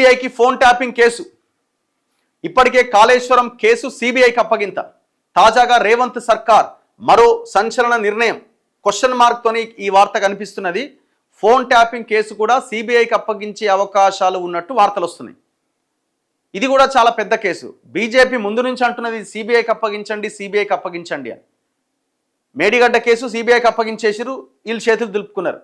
సిబిఐకి phone tapping case. ఇప్పటికే Kaleshwaram case సిబిఐకి అప్పగింత. తాజాగా రేవంత్ సర్కార్ మరో సంచలన నిర్ణయం. క్వశ్చన్ మార్క్తోని ఈ వార్త కనిపిస్తున్నది. ఫోన్ ట్యాపింగ్ కేసు కూడా సిబిఐకి అప్పగించే అవకాశాలు ఉన్నట్టు వార్తలు వస్తున్నాయి. ఇది కూడా చాలా పెద్ద కేసు. బీజేపీ ముందు నుంచి అంటున్నది సిబిఐకి అప్పగించండి, సిబిఐకి అప్పగించండి అని. మేడిగడ్డ కేసు సిబిఐకి అప్పగించేసారు, వీళ్ళు చేతులు దులుపుకున్నారు.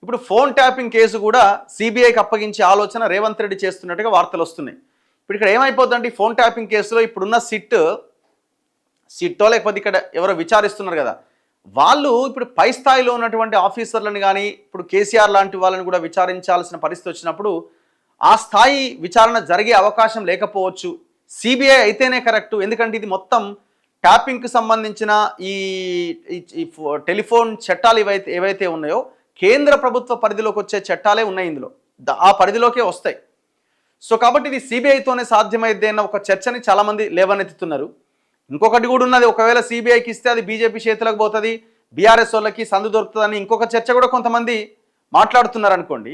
ఇప్పుడు ఫోన్ ట్యాపింగ్ కేసు కూడా సిబిఐకి అప్పగించే ఆలోచన రేవంత్ రెడ్డి చేస్తున్నట్టుగా వార్తలు వస్తున్నాయి. ఇప్పుడు ఇక్కడ ఏమైపోతుందంటే ఫోన్ ట్యాపింగ్ కేసులో ఇప్పుడున్న సిట్టో లేకపోతే ఇక్కడ ఎవరో విచారిస్తున్నారు కదా, వాళ్ళు ఇప్పుడు పై స్థాయిలో ఉన్నటువంటి ఆఫీసర్లను కానీ ఇప్పుడు కేసీఆర్ లాంటి వాళ్ళని కూడా విచారించాల్సిన పరిస్థితి వచ్చినప్పుడు ఆ స్థాయి విచారణ జరిగే అవకాశం లేకపోవచ్చు. సిబిఐ అయితేనే కరెక్టు. ఎందుకంటే ఇది మొత్తం ట్యాపింగ్కి సంబంధించిన ఈ టెలిఫోన్ చట్టాలు ఏవైతే ఉన్నాయో కేంద్ర ప్రభుత్వ పరిధిలోకి వచ్చే చట్టాలే ఉన్నాయి ఇందులో, ఆ పరిధిలోకే వస్తాయి. సో కాబట్టి ఇది సిబిఐతోనే సాధ్యమైద్ది అన్న ఒక చర్చని చాలామంది లేవనెత్తుతున్నారు. ఇంకొకటి కూడా ఉన్నది, ఒకవేళ సిబిఐకి ఇస్తే అది బీజేపీ చేతులకు పోతుంది, బీఆర్ఎస్ వాళ్ళకి సందు దొరుకుతుందని ఇంకొక చర్చ కూడా కొంతమంది మాట్లాడుతున్నారు అనుకోండి.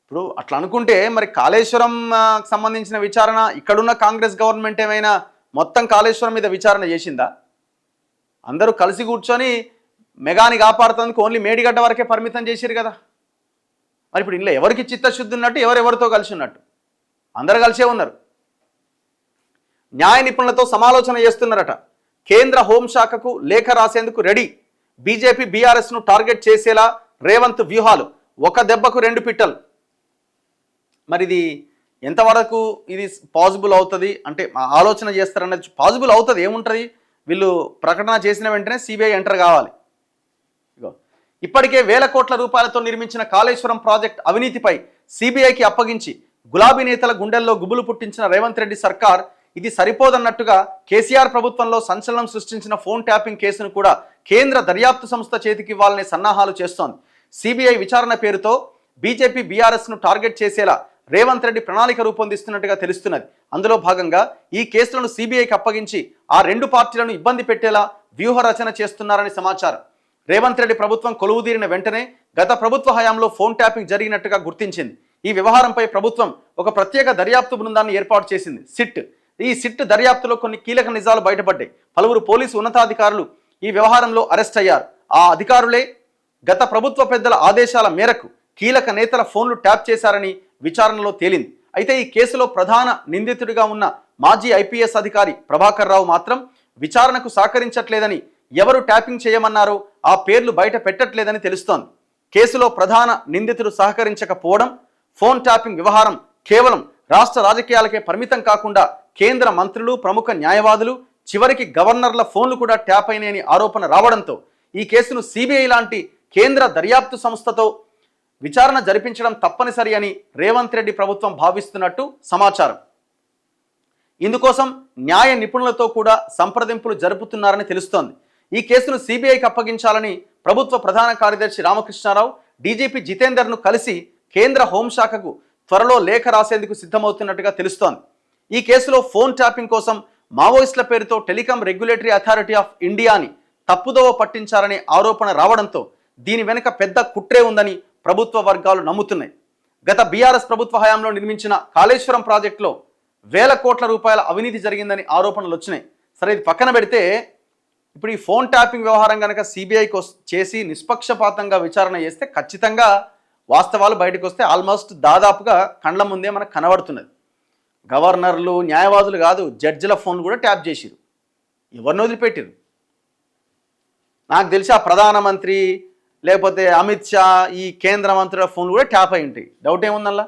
ఇప్పుడు అట్లా అనుకుంటే మరి కాళేశ్వరం సంబంధించిన విచారణ ఇక్కడున్న కాంగ్రెస్ గవర్నమెంట్ ఏమైనా మొత్తం కాళేశ్వరం మీద విచారణ చేసిందా? అందరూ కలిసి కూర్చొని మెగాని కాపాడుతందుకు ఓన్లీ మేడిగడ్డ వరకే పరిమితం చేశారు కదా. మరి ఇప్పుడు ఇంట్లో ఎవరికి చిత్తశుద్ధి ఉన్నట్టు, ఎవరెవరితో కలిసి ఉన్నట్టు? అందరు కలిసే ఉన్నారు. న్యాయ నిపుణులతో సమాలోచన చేస్తున్నారట. కేంద్ర హోంశాఖకు లేఖ రాసేందుకు రెడీ. బీజేపీ బీఆర్ఎస్ను టార్గెట్ చేసేలా రేవంత్ వ్యూహాలు. ఒక దెబ్బకు రెండు పిట్టలు. మరి ఇది ఎంతవరకు ఇది పాసిబుల్ అవుతుంది అంటే ఆలోచన చేస్తారన్నది పాసిబుల్ అవుతుంది. ఏముంటుంది, వీళ్ళు ప్రకటన చేసిన వెంటనే సిబిఐ ఎంటర్ కావాలి. ఇప్పటికే వేల కోట్ల రూపాయలతో నిర్మించిన కాళేశ్వరం ప్రాజెక్ట్ అవినీతిపై సిబిఐకి అప్పగించి గులాబీ నేతల గుండెల్లో గుబులు పుట్టించిన రేవంత్ రెడ్డి సర్కార్ ఇది సరిపోదన్నట్టుగా కేసీఆర్ ప్రభుత్వంలో సంచలనం సృష్టించిన ఫోన్ ట్యాపింగ్ కేసును కూడా కేంద్ర దర్యాప్తు సంస్థ చేతికి ఇవ్వాలనే సన్నాహాలు చేస్తోంది. సిబిఐ విచారణ పేరుతో బీజేపీ బీఆర్ఎస్ను టార్గెట్ చేసేలా రేవంత్ రెడ్డి ప్రణాళిక రూపొందిస్తున్నట్టుగా తెలుస్తున్నది. అందులో భాగంగా ఈ కేసులను సిబిఐకి అప్పగించి ఆ రెండు పార్టీలను ఇబ్బంది పెట్టేలా వ్యూహ రచన చేస్తున్నారని సమాచారం. రేవంత్ రెడ్డి ప్రభుత్వం కొలువుదీరిన వెంటనే గత ప్రభుత్వ హయాంలో ఫోన్ ట్యాపింగ్ జరిగినట్టుగా గుర్తించింది. ఈ వ్యవహారంపై ప్రభుత్వం ఒక ప్రత్యేక దర్యాప్తు బృందాన్ని ఏర్పాటు చేసింది, సిట్. ఈ సిట్ దర్యాప్తులో కొన్ని కీలక నిజాలు బయటపడ్డాయి. పలువురు పోలీసు ఉన్నతాధికారులు ఈ వ్యవహారంలో అరెస్ట్ అయ్యారు. ఆ అధికారులే గత ప్రభుత్వ పెద్దల ఆదేశాల మేరకు కీలక నేతల ఫోన్లు ట్యాప్ చేశారని విచారణలో తేలింది. అయితే ఈ కేసులో ప్రధాన నిందితుడిగా ఉన్న మాజీ ఐపీఎస్ అధికారి ప్రభాకర్ రావు మాత్రం విచారణకు సహకరించట్లేదని, ఎవరు ట్యాపింగ్ చేయమన్నారో ఆ పేర్లు బయట పెట్టట్లేదని తెలుస్తోంది. కేసులో ప్రధాన నిందితుడు సహకరించకపోవడం, ఫోన్ ట్యాపింగ్ వ్యవహారం కేవలం రాష్ట్ర రాజకీయాలకే పరిమితం కాకుండా కేంద్ర మంత్రులు, ప్రముఖ న్యాయవాదులు, చివరికి గవర్నర్ల ఫోన్లు కూడా ట్యాప్ అయినాయని ఆరోపణ రావడంతో ఈ కేసును సిబిఐ లాంటి కేంద్ర దర్యాప్తు సంస్థతో విచారణ జరిపించడం తప్పనిసరి అని రేవంత్ రెడ్డి ప్రభుత్వం భావిస్తున్నట్టు సమాచారం. ఇందుకోసం న్యాయ నిపుణులతో కూడా సంప్రదింపులు జరుపుతున్నారని తెలుస్తోంది. ఈ కేసును సిబిఐకి అప్పగించాలని ప్రభుత్వ ప్రధాన కార్యదర్శి రామకృష్ణారావు డీజీపీ జితేందర్ను కలిసి కేంద్ర హోంశాఖకు త్వరలో లేఖ రాసేందుకు సిద్ధమవుతున్నట్టుగా తెలుస్తోంది. ఈ కేసులో ఫోన్ ట్యాపింగ్ కోసం మావోయిస్టుల పేరుతో టెలికాం రెగ్యులేటరీ అథారిటీ ఆఫ్ ఇండియాని తప్పుదోవ పట్టించారనే ఆరోపణ రావడంతో దీని వెనుక పెద్ద కుట్రే ఉందని ప్రభుత్వ వర్గాలు నమ్ముతున్నాయి. గత బీఆర్ఎస్ ప్రభుత్వ హయాంలో నిర్మించిన కాళేశ్వరం ప్రాజెక్టులో వేల కోట్ల రూపాయల అవినీతి జరిగిందని ఆరోపణలు వచ్చినాయి. సరే, ఇది పక్కన పెడితే ఇప్పుడు ఈ ఫోన్ ట్యాపింగ్ వ్యవహారం కనుక సిబిఐకి చేసి నిష్పక్షపాతంగా విచారణ చేస్తే ఖచ్చితంగా వాస్తవాలు బయటకు వస్తే ఆల్మోస్ట్ దాదాపుగా కండ్ల ముందే మనకు కనబడుతున్నది. గవర్నర్లు, న్యాయవాదులు కాదు, జడ్జిల ఫోన్ కూడా ట్యాప్ చేసిరు. ఎవరిని వదిలిపెట్టిరు? నాకు తెలిసి ఆ ప్రధానమంత్రి లేకపోతే అమిత్ షా, ఈ కేంద్ర మంత్రుల ఫోన్లు కూడా ట్యాప్ అయి ఉంటాయి. డౌట్ ఏముందల్లా?